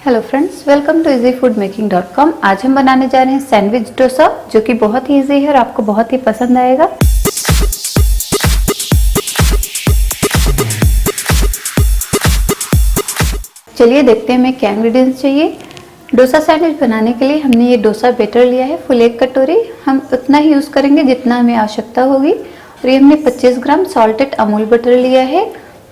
Hello friends, welcome to easyfoodmaking.com। आज हम बनाने जा रहे हैं सैंडविच डोसा, जो कि बहुत ही इजी है और आपको बहुत ही पसंद आएगा। चलिए देखते हैं हमें क्या इंग्रेडिएंट्स चाहिए। डोसा सैंडविच बनाने के लिए हमने ये डोसा बैटर लिया है फुल 1 कटोरी। हम उतना ही यूज़ करेंगे जितना हमें आवश्यकता होगी। और ये हमने 25 ग्राम सॉल्टेड अमूल बटर लिया है।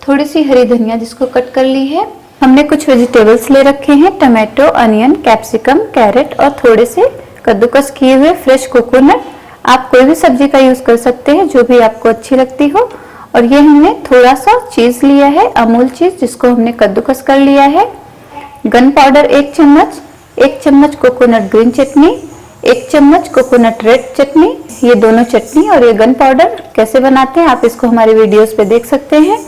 थोड़ी सी हरी धनिया जिसको कट कर ली है। हमने कुछ वेजिटेबल्स ले रखे हैं, टमाटो, अनियन, कैप्सिकम, कैरेट और थोड़े से कद्दूकस किए हुए फ्रेश कोकोनट। आप कोई भी सब्जी का यूज़ कर सकते हैं जो भी आपको अच्छी लगती हो। और ये हमने थोड़ा सा चीज़ लिया है, अमूल चीज़, जिसको हमने कद्दूकस कर लिया है। गन पाउडर 1 चम्मच, 1 चम्मच कोकोनट ग्रीन चटनी, 1 चम्मच कोकोनट रेड चटनी। ये दोनों चटनी और ये गन पाउडर कैसे बनाते हैं आप इसको हमारे वीडियोस पे देख सकते हैं।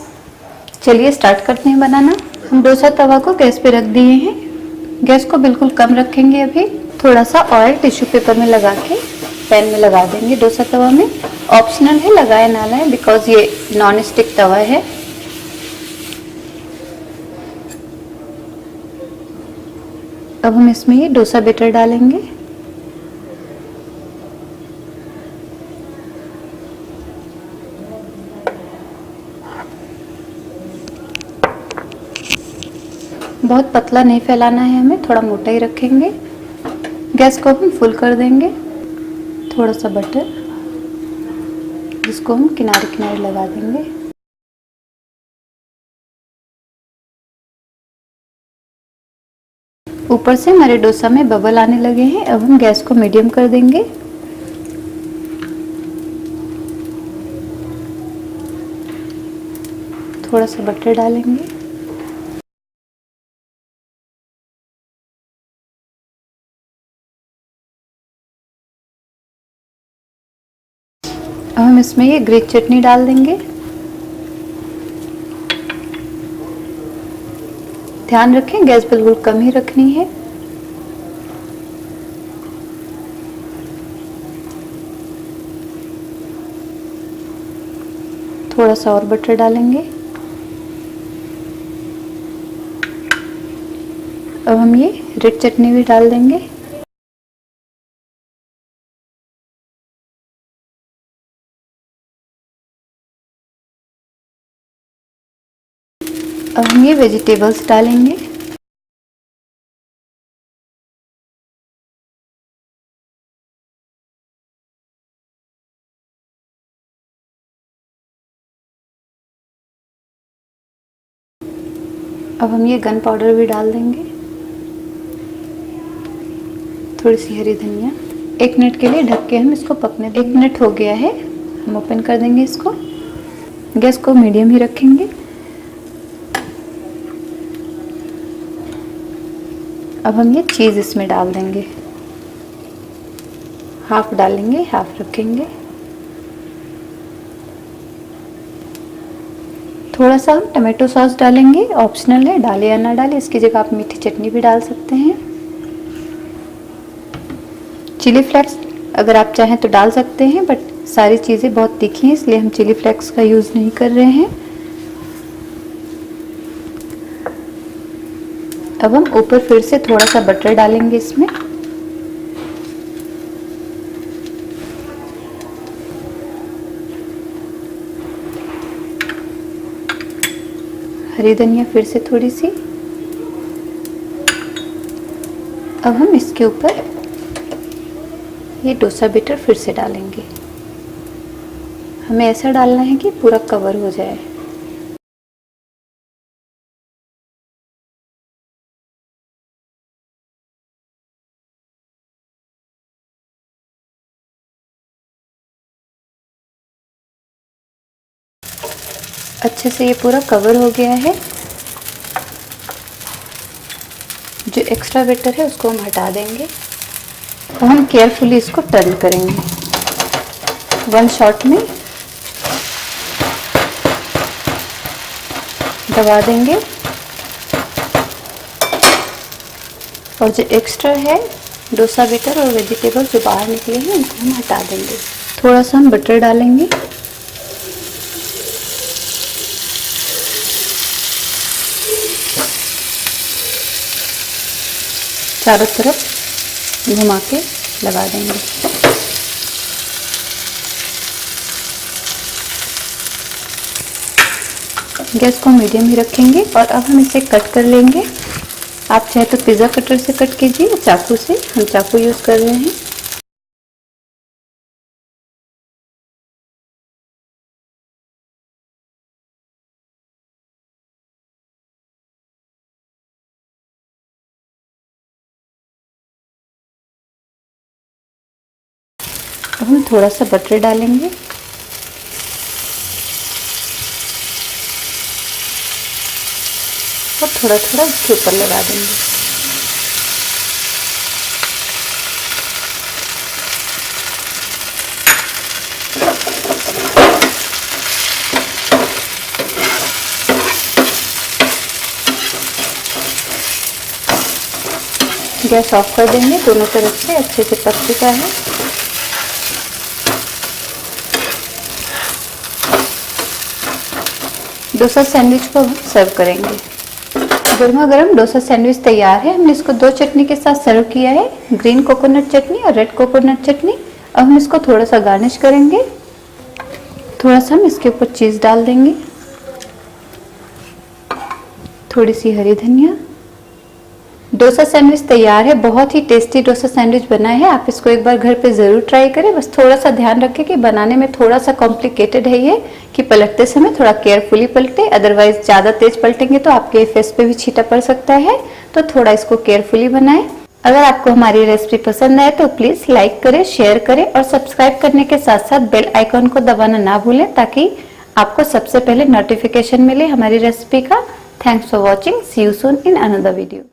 चलिए स्टार्ट करते हैं बनाना। हम डोसा तवा को गैस पे रख दिए हैं। गैस को बिल्कुल कम रखेंगे। अभी थोड़ा सा ऑयल टिश्यू पेपर में लगा के पैन में लगा देंगे डोसा तवा में। ऑप्शनल है, लगाए ना लगाए, बिकॉज ये नॉन स्टिक तवा है। अब हम इसमें ये डोसा बैटर डालेंगे। बहुत पतला नहीं फैलाना है हमें, थोड़ा मोटा ही रखेंगे। गैस को हम फुल कर देंगे। थोड़ा सा बटर जिसको हम किनारे किनारे लगा देंगे। ऊपर से हमारे डोसा में बबल आने लगे हैं। अब हम गैस को मीडियम कर देंगे। थोड़ा सा बटर डालेंगे। अब हम इसमें ये ग्रीन चटनी डाल देंगे। ध्यान रखें गैस बिल्कुल कम ही रखनी है। थोड़ा सा और बटर डालेंगे। अब हम ये रेड चटनी भी डाल देंगे। अब हम ये वेजिटेबल्स डालेंगे। अब हम ये गन पाउडर भी डाल देंगे। थोड़ी सी हरी धनिया। 1 मिनट के लिए ढक के हम इसको पकने देंगे। 1 मिनट हो गया है, हम ओपन कर देंगे इसको। गैस को मीडियम ही रखेंगे। अब हम ये चीज़ इसमें डाल देंगे। हाफ डालेंगे, हाफ रखेंगे। थोड़ा सा हम टमाटो सॉस डालेंगे, ऑप्शनल है, डाले या ना डाले। इसकी जगह आप मीठी चटनी भी डाल सकते हैं। चिली फ्लेक्स अगर आप चाहें तो डाल सकते हैं, बट सारी चीज़ें बहुत तीखी हैं इसलिए हम चिली फ्लेक्स का यूज़ नहीं कर रहे हैं। अब हम ऊपर फिर से थोड़ा सा बटर डालेंगे इसमें। हरी धनिया फिर से थोड़ी सी। अब हम इसके ऊपर ये डोसा बैटर फिर से डालेंगे। हमें ऐसा डालना है कि पूरा कवर हो जाए। अच्छे से ये पूरा कवर हो गया है। जो एक्स्ट्रा बैटर है उसको हम हटा देंगे और हम केयरफुली इसको टर्न करेंगे। 1 शॉट में दबा देंगे और जो एक्स्ट्रा है डोसा बैटर और वेजिटेबल जो बाहर निकले हैं उनको हम हटा देंगे। थोड़ा सा हम बटर डालेंगे। चारों तरफ घुमा के लगा देंगे। गैस को मीडियम ही रखेंगे और अब हम इसे कट कर लेंगे। आप चाहे तो पिज़्ज़ा कटर से कट कीजिए, चाकू से। हम चाकू यूज़ कर रहे हैं। अब हम थोड़ा सा बटर डालेंगे और थोड़ा थोड़ा इसके ऊपर लगा देंगे। गैस ऑफ कर देंगे। दोनों तरफ से अच्छे से पक चुका है। डोसा सैंडविच को सर्व करेंगे। गर्मा गर्म डोसा सैंडविच तैयार है। हमने इसको 2 चटनी के साथ सर्व किया है, ग्रीन कोकोनट चटनी और रेड कोकोनट चटनी। अब हम इसको थोड़ा सा गार्निश करेंगे। थोड़ा सा हम इसके ऊपर चीज़ डाल देंगे, थोड़ी सी हरी धनिया। डोसा सैंडविच तैयार है। बहुत ही टेस्टी डोसा सैंडविच बना है। आप इसको एक बार घर पे ज़रूर ट्राई करें। बस थोड़ा सा ध्यान रखें कि बनाने में थोड़ा सा कॉम्प्लिकेटेड है ये, कि पलटते समय थोड़ा केयरफुली पलटे, अदरवाइज ज़्यादा तेज पलटेंगे तो आपके फेस पे भी छींटा पड़ सकता है। तो थोड़ा इसको केयरफुली बनाएं। अगर आपको हमारी रेसिपी पसंद आए तो प्लीज़ लाइक करें, शेयर करें और सब्सक्राइब करने के साथ साथ बेल आइकॉन को दबाना ना भूलें, ताकि आपको सबसे पहले नोटिफिकेशन मिले हमारी रेसिपी का। Thanks for watching. See you soon in another video.